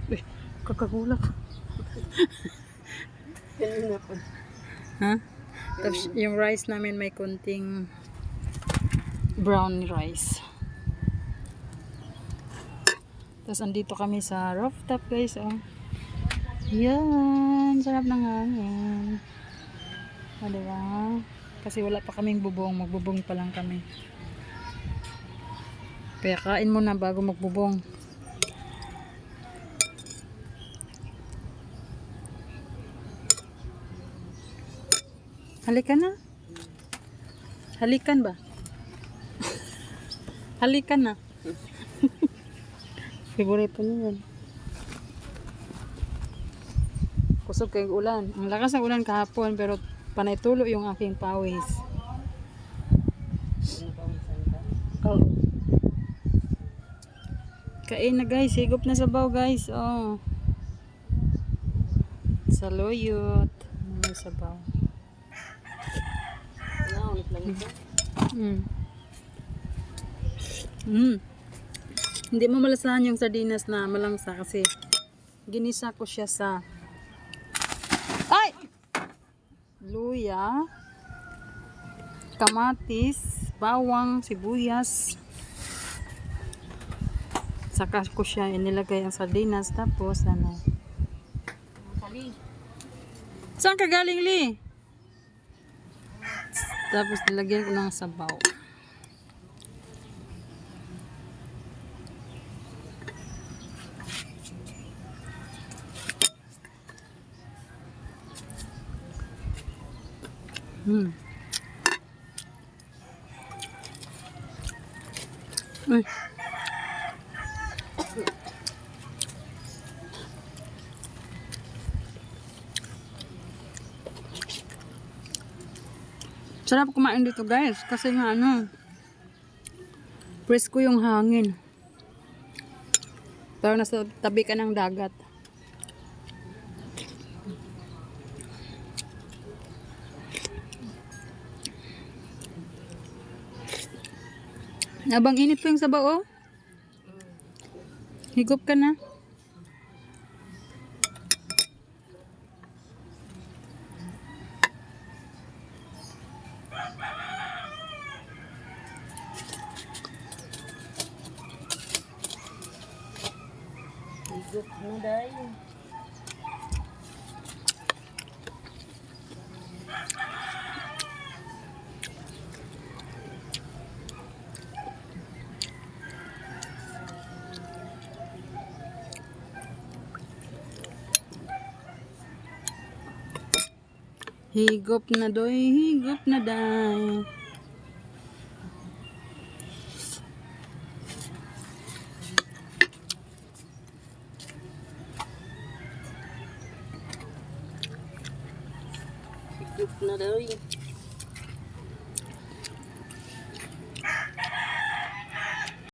Uy, kakagulat. Kanina pa. Ha? Tapos yung rice namin may kunting brown rice. Tapos andito kami sa rooftop guys. Oh. Yan. Sarap ng hangin. O diba? Kasi wala pa kaming bubong. Magbubong pa lang kami. Kaya kain muna bago magbubong. Halikan na. Halikan ba? Halikan na. Favorito niya yan. Kusog kayong ulan. Ang lakas ng ulan kahapon pero panay tulo yung aking pawis. Oh. Kain na guys. Higop na sabaw guys. Oh. Saluyot. May sabaw. Hindi mo malasahan yung sardinas na malangsa kasi ginisa ko siya sa luya, kamatis, bawang, sibuyas. Saka ko siya inilagay ang sardinas tapos ano. Saan ka galing, Li? Tapos nilagyan ko ng sabaw. Uy. Sarap kumain dito guys kasi nga ano presko yung hangin. Parang nasa tabi ka ng dagat. Abang init pa yung sabaw oh. Higop ka na. Higop na dahil. Higop na doy, higop na day. Higop na dahil.